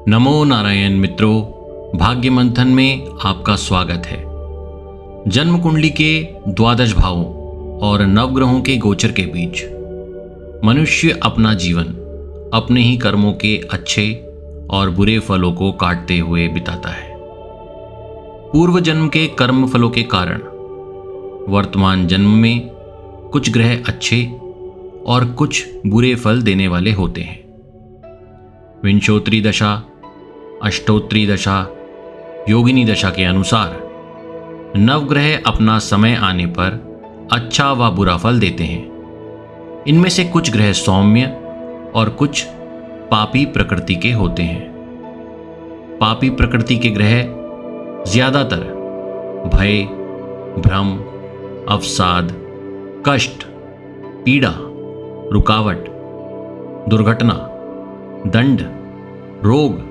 नमो नारायण मित्रों, भाग्य मंथन में आपका स्वागत है। जन्म कुंडली के द्वादश भावों और नवग्रहों के गोचर के बीच मनुष्य अपना जीवन अपने ही कर्मों के अच्छे और बुरे फलों को काटते हुए बिताता है। पूर्व जन्म के कर्म फलों के कारण वर्तमान जन्म में कुछ ग्रह अच्छे और कुछ बुरे फल देने वाले होते हैं। विंशोत्तरी दशा, अष्टोत्तरी दशा, योगिनी दशा के अनुसार नवग्रह अपना समय आने पर अच्छा व बुरा फल देते हैं। इनमें से कुछ ग्रह सौम्य और कुछ पापी प्रकृति के होते हैं। पापी प्रकृति के ग्रह ज्यादातर भय, भ्रम, अवसाद, कष्ट, पीड़ा, रुकावट, दुर्घटना, दंड, रोग,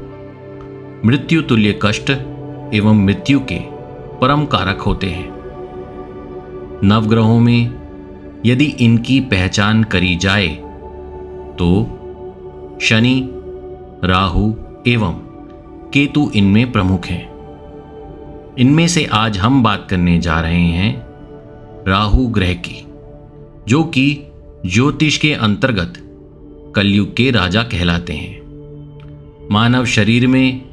मृत्यु तुल्य कष्ट एवं मृत्यु के परम कारक होते हैं। नवग्रहों में यदि इनकी पहचान करी जाए तो शनि, राहु एवं केतु इनमें प्रमुख हैं। इनमें से आज हम बात करने जा रहे हैं राहु ग्रह की, जो कि ज्योतिष के अंतर्गत कलयुग के राजा कहलाते हैं। मानव शरीर में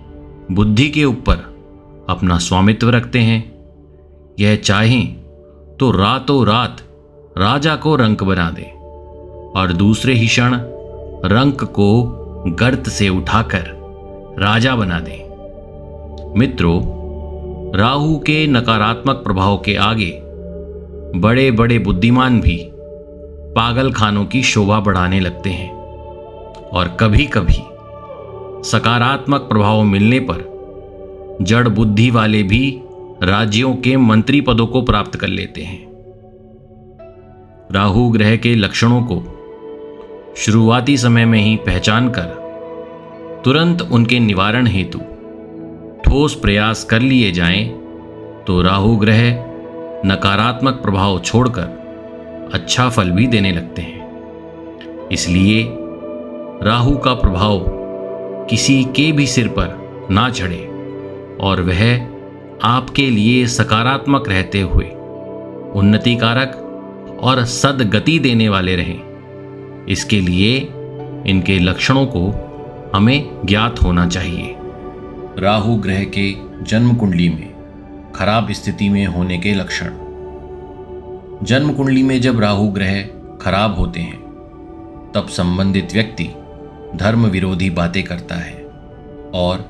बुद्धि के ऊपर अपना स्वामित्व रखते हैं। यह चाहें तो रातों रात राजा को रंक बना दे और दूसरे ही क्षण रंक को गर्त से उठाकर राजा बना दे। मित्रों, राहु के नकारात्मक प्रभाव के आगे बड़े बड़े बुद्धिमान भी पागल खानों की शोभा बढ़ाने लगते हैं और कभी कभी सकारात्मक प्रभाव मिलने पर जड़ बुद्धि वाले भी राज्यों के मंत्री पदों को प्राप्त कर लेते हैं। राहु ग्रह के लक्षणों को शुरुआती समय में ही पहचान कर तुरंत उनके निवारण हेतु ठोस प्रयास कर लिए जाएं तो राहु ग्रह नकारात्मक प्रभाव छोड़कर अच्छा फल भी देने लगते हैं। इसलिए राहु का प्रभाव किसी के भी सिर पर ना चढ़े और वह आपके लिए सकारात्मक रहते हुए उन्नति कारक और सद्गति देने वाले रहें। इसके लिए इनके लक्षणों को हमें ज्ञात होना चाहिए। राहु ग्रह के जन्म कुंडली में खराब स्थिति में होने के लक्षण। जन्म कुंडली में जब राहु ग्रह खराब होते हैं तब संबंधित व्यक्ति धर्म विरोधी बातें करता है और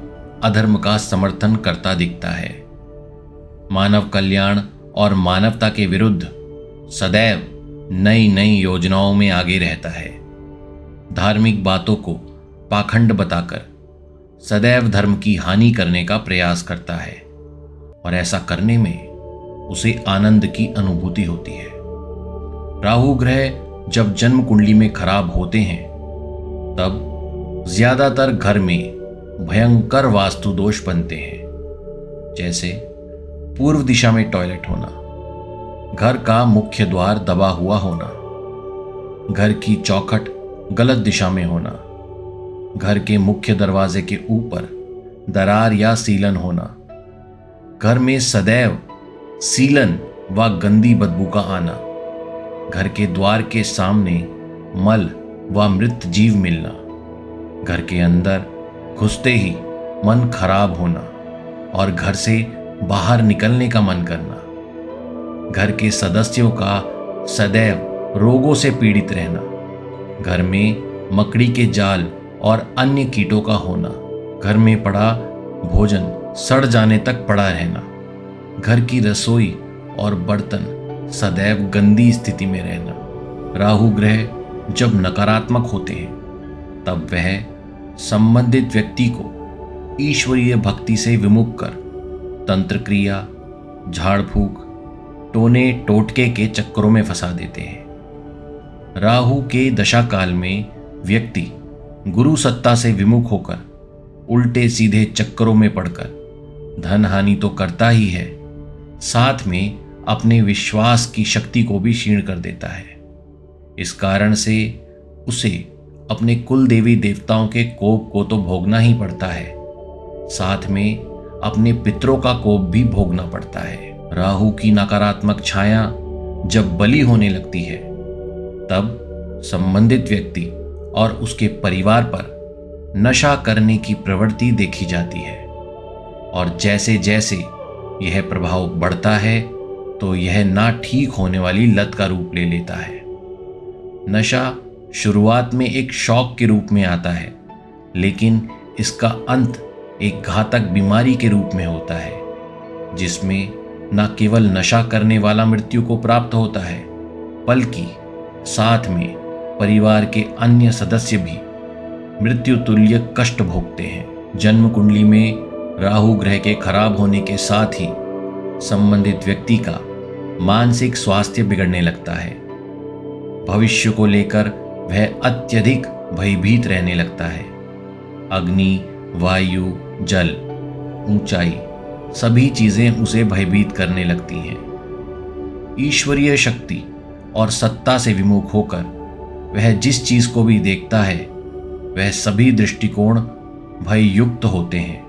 अधर्म का समर्थन करता दिखता है। मानव कल्याण और मानवता के विरुद्ध सदैव नई नई योजनाओं में आगे रहता है। धार्मिक बातों को पाखंड बताकर सदैव धर्म की हानि करने का प्रयास करता है और ऐसा करने में उसे आनंद की अनुभूति होती है। राहु ग्रह जब जन्म कुंडली में खराब होते हैं तब ज्यादातर घर में भयंकर वास्तु दोष बनते हैं, जैसे पूर्व दिशा में टॉयलेट होना, घर का मुख्य द्वार दबा हुआ होना, घर की चौखट गलत दिशा में होना, घर के मुख्य दरवाजे के ऊपर दरार या सीलन होना, घर में सदैव सीलन व गंदी बदबू का आना, घर के द्वार के सामने मल व मृत जीव मिलना, घर के अंदर घुसते ही मन खराब होना और घर से बाहर निकलने का मन करना, घर के सदस्यों का सदैव रोगों से पीड़ित रहना, घर में मकड़ी के जाल और अन्य कीटों का होना, घर में पड़ा भोजन सड़ जाने तक पड़ा रहना, घर की रसोई और बर्तन सदैव गंदी स्थिति में रहना। राहु ग्रह जब नकारात्मक होते हैं तब वह संबंधित व्यक्ति को ईश्वरीय भक्ति से विमुख कर तंत्र क्रिया, झाड़ फूक, टोने टोटके के चक्करों में फंसा देते हैं। राहु के दशा काल में व्यक्ति गुरु सत्ता से विमुख होकर उल्टे सीधे चक्करों में पड़कर धन हानि तो करता ही है, साथ में अपने विश्वास की शक्ति को भी क्षीण कर देता है। इस कारण से उसे अपने कुल देवी देवताओं के कोप को तो भोगना ही पड़ता है, साथ में अपने पितरों का कोप भी भोगना पड़ता है। राहु की नकारात्मक छाया जब बली होने लगती है तब संबंधित व्यक्ति और उसके परिवार पर नशा करने की प्रवृत्ति देखी जाती है और जैसे जैसे यह प्रभाव बढ़ता है तो यह ना ठीक होने वाली लत का रूप ले लेता है। नशा शुरुआत में एक शौक के रूप में आता है, लेकिन इसका अंत एक घातक बीमारी के रूप में होता है, जिसमें न केवल नशा करने वाला मृत्यु को प्राप्त होता है, बल्कि साथ में परिवार के अन्य सदस्य भी मृत्यु तुल्य कष्ट भोगते हैं। जन्म कुंडली में राहु ग्रह के खराब होने के साथ ही संबंधित व्यक्ति का मानसिक स्वास्थ्य बिगड़ने लगता है। भविष्य को लेकर वह अत्यधिक भयभीत रहने लगता है। अग्नि, वायु, जल, ऊंचाई सभी चीजें उसे भयभीत करने लगती हैं। ईश्वरीय शक्ति और सत्ता से विमुख होकर वह जिस चीज को भी देखता है वह सभी दृष्टिकोण भययुक्त होते हैं।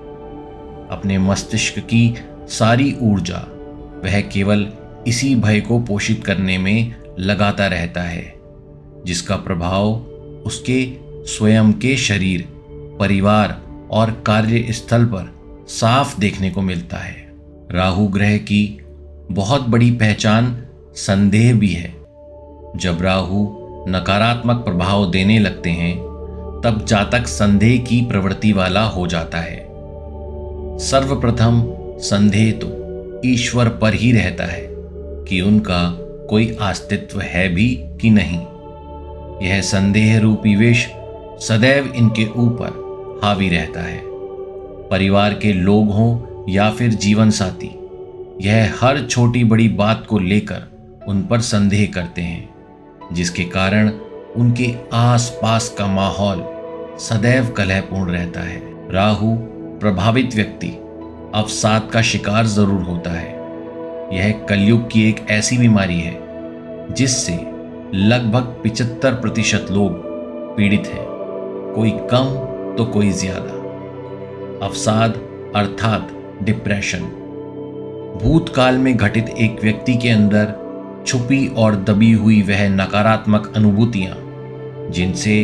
अपने मस्तिष्क की सारी ऊर्जा वह केवल इसी भय को पोषित करने में लगाता रहता है, जिसका प्रभाव उसके स्वयं के शरीर, परिवार और कार्यस्थल पर साफ देखने को मिलता है। राहु ग्रह की बहुत बड़ी पहचान संदेह भी है। जब राहु नकारात्मक प्रभाव देने लगते हैं तब जातक संदेह की प्रवृत्ति वाला हो जाता है। सर्वप्रथम संदेह तो ईश्वर पर ही रहता है कि उनका कोई अस्तित्व है भी कि नहीं। यह संदेह रूपी विष सदैव इनके ऊपर हावी रहता है। परिवार के लोग हों या फिर जीवन साथी, यह हर छोटी बड़ी बात को लेकर उन पर संदेह करते हैं, जिसके कारण उनके आसपास का माहौल सदैव कलहपूर्ण रहता है। राहु प्रभावित व्यक्ति अवसाद का शिकार जरूर होता है। यह कलयुग की एक ऐसी बीमारी है जिससे लगभग 75% लोग पीड़ित हैं, कोई कम तो कोई ज्यादा। अवसाद अर्थात डिप्रेशन भूतकाल में घटित एक व्यक्ति के अंदर छुपी और दबी हुई वह नकारात्मक अनुभूतियां जिनसे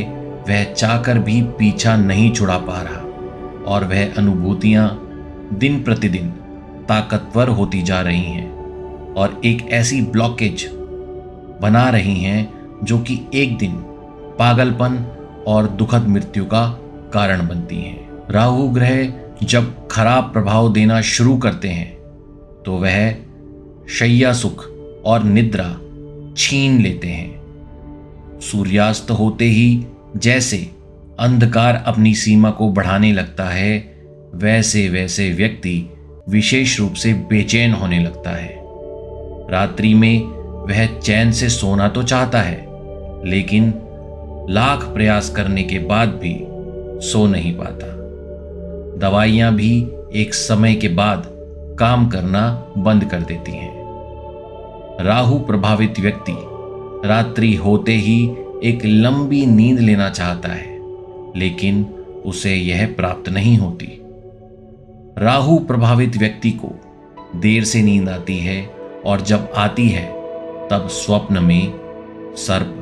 वह चाहकर भी पीछा नहीं छुड़ा पा रहा, और वह अनुभूतियां दिन प्रतिदिन ताकतवर होती जा रही हैं और एक ऐसी ब्लॉकेज बना रही हैं जो कि एक दिन पागलपन और दुखद मृत्यु का कारण बनती हैं। राहु ग्रह जब खराब प्रभाव देना शुरू करते हैं तो वह शैया सुख और निद्रा छीन लेते हैं। सूर्यास्त होते ही जैसे अंधकार अपनी सीमा को बढ़ाने लगता है, वैसे वैसे व्यक्ति विशेष रूप से बेचैन होने लगता है। रात्रि में वह चैन से सोना तो चाहता है, लेकिन लाख प्रयास करने के बाद भी सो नहीं पाता। दवाइयां भी एक समय के बाद काम करना बंद कर देती हैं। राहु प्रभावित व्यक्ति रात्रि होते ही एक लंबी नींद लेना चाहता है, लेकिन उसे यह प्राप्त नहीं होती। राहु प्रभावित व्यक्ति को देर से नींद आती है और जब आती है तब स्वप्न में सर्प,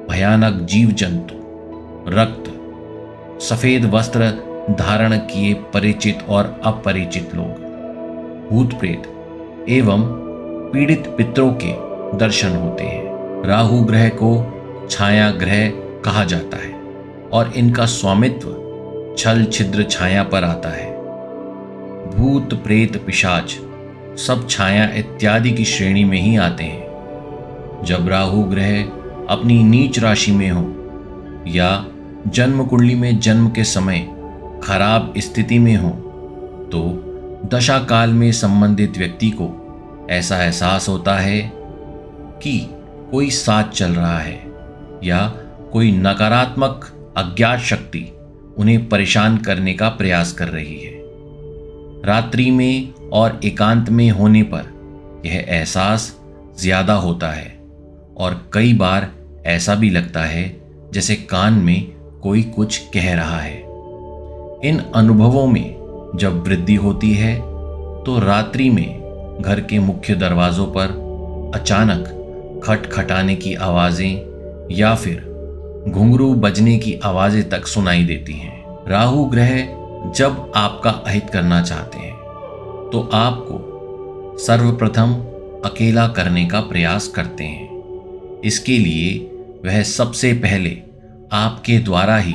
भयानक जीव जंतु, रक्त, सफेद वस्त्र धारण किए परिचित और अपरिचित लोग, भूत प्रेत एवं पीड़ित पितरों के दर्शन होते हैं। राहु ग्रह को छाया ग्रह कहा जाता है और इनका स्वामित्व छल छिद्र छाया पर आता है। भूत प्रेत पिशाच सब छाया इत्यादि की श्रेणी में ही आते हैं। जब राहु ग्रह अपनी नीच राशि में हो या जन्म कुंडली में जन्म के समय खराब स्थिति में हो तो दशा काल में संबंधित व्यक्ति को ऐसा एहसास होता है कि कोई साथ चल रहा है या कोई नकारात्मक अज्ञात शक्ति उन्हें परेशान करने का प्रयास कर रही है। रात्रि में और एकांत में होने पर यह एहसास ज्यादा होता है और कई बार ऐसा भी लगता है जैसे कान में कोई कुछ कह रहा है। इन अनुभवों में जब वृद्धि होती है तो रात्रि में घर के मुख्य दरवाजों पर अचानक खटखटाने की आवाजें या फिर घुंघरू बजने की आवाजें तक सुनाई देती हैं। राहु ग्रह जब आपका अहित करना चाहते हैं तो आपको सर्वप्रथम अकेला करने का प्रयास करते हैं। इसके लिए वह सबसे पहले आपके द्वारा ही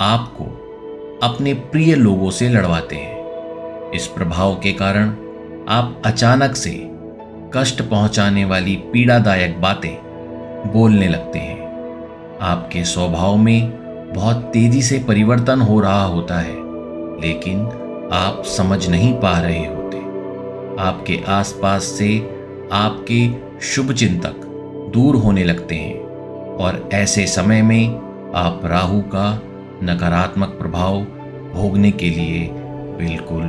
आपको अपने प्रिय लोगों से लड़वाते हैं। इस प्रभाव के कारण आप अचानक से कष्ट पहुंचाने वाली पीड़ादायक बातें बोलने लगते हैं। आपके स्वभाव में बहुत तेजी से परिवर्तन हो रहा होता है, लेकिन आप समझ नहीं पा रहे होते। आपके आसपास से आपके शुभ चिंतक दूर होने लगते हैं और ऐसे समय में आप राहु का नकारात्मक प्रभाव भोगने के लिए बिल्कुल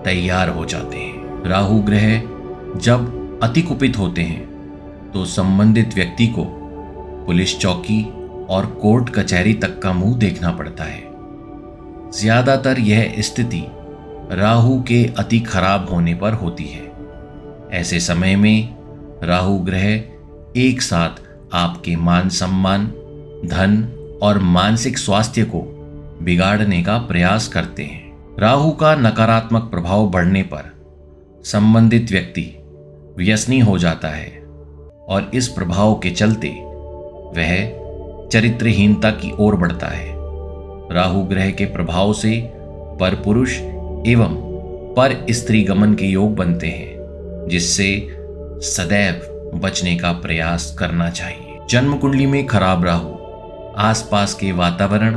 तैयार हो जाते हैं। राहु ग्रह जब अति कुपित होते हैं तो संबंधित व्यक्ति को पुलिस चौकी और कोर्ट कचहरी तक का मुंह देखना पड़ता है। ज्यादातर यह स्थिति राहु के अति खराब होने पर होती है। ऐसे समय में राहु ग्रह एक साथ आपके मान सम्मान, धन और मानसिक स्वास्थ्य को बिगाड़ने का प्रयास करते हैं। राहु का नकारात्मक प्रभाव बढ़ने पर संबंधित व्यक्ति व्यसनी हो जाता है और इस प्रभाव के चलते वह चरित्रहीनता की ओर बढ़ता है। राहु ग्रह के प्रभाव से पर पुरुष एवं पर स्त्री गमन के योग बनते हैं, जिससे सदैव बचने का प्रयास करना चाहिए। जन्म कुंडली में खराब राहु आसपास के वातावरण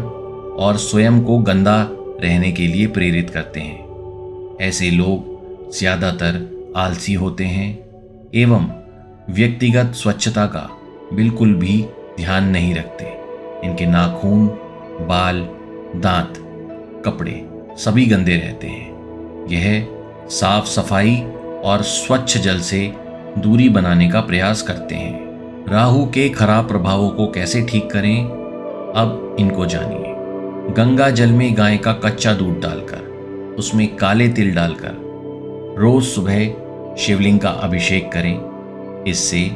और स्वयं को गंदा रहने के लिए प्रेरित करते हैं। ऐसे लोग ज्यादातर आलसी होते हैं एवं व्यक्तिगत स्वच्छता का बिल्कुल भी ध्यान नहीं रखते। इनके नाखून, बाल, दांत, कपड़े सभी गंदे रहते हैं। यह साफ सफाई और स्वच्छ जल से दूरी बनाने का प्रयास करते हैं। राहु के खराब प्रभावों को कैसे ठीक करें, अब इनको जानिए। गंगा जल में गाय का कच्चा दूध डालकर उसमें काले तिल डालकर रोज सुबह शिवलिंग का अभिषेक करें। इससे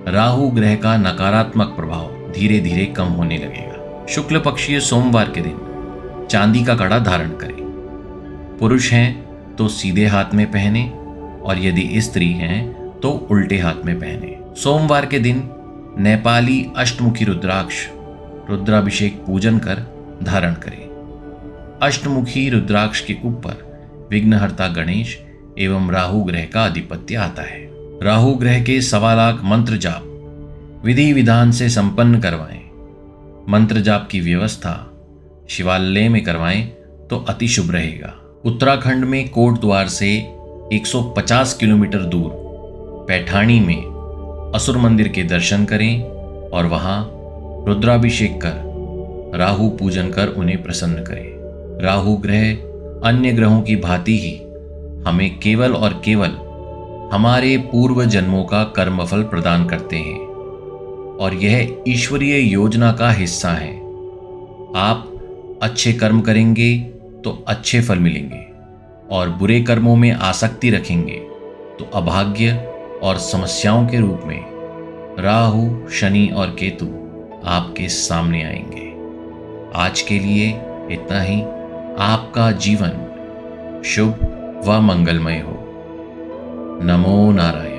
राहु ग्रह का नकारात्मक प्रभाव धीरे धीरे कम होने लगेगा। शुक्ल पक्षीय सोमवार के दिन चांदी का कड़ा धारण करें। पुरुष हैं तो सीधे हाथ में पहने और यदि स्त्री हैं तो उल्टे हाथ में पहने। सोमवार के दिन नेपाली अष्टमुखी रुद्राक्ष रुद्राभिषेक पूजन कर धारण करें। अष्टमुखी रुद्राक्ष के ऊपर विघ्नहर्ता गणेश एवं राहु ग्रह का आधिपत्य आता है। राहु ग्रह के 1.25 लाख मंत्र जाप विधि विधान से संपन्न करवाएं। मंत्र जाप की व्यवस्था शिवालय में करवाएं तो अति शुभ रहेगा। उत्तराखंड में कोट द्वार से 150 किलोमीटर दूर पैठाणी में असुर मंदिर के दर्शन करें और वहां रुद्राभिषेक कर राहु पूजन कर उन्हें प्रसन्न करें। राहु ग्रह अन्य ग्रहों की भांति ही हमें केवल और केवल हमारे पूर्व जन्मों का कर्मफल प्रदान करते हैं और यह ईश्वरीय योजना का हिस्सा है। आप अच्छे कर्म करेंगे तो अच्छे फल मिलेंगे और बुरे कर्मों में आसक्ति रखेंगे तो अभाग्य और समस्याओं के रूप में राहु, शनि और केतु आपके सामने आएंगे। आज के लिए इतना ही। आपका जीवन शुभ व मंगलमय हो। नमो नारायण।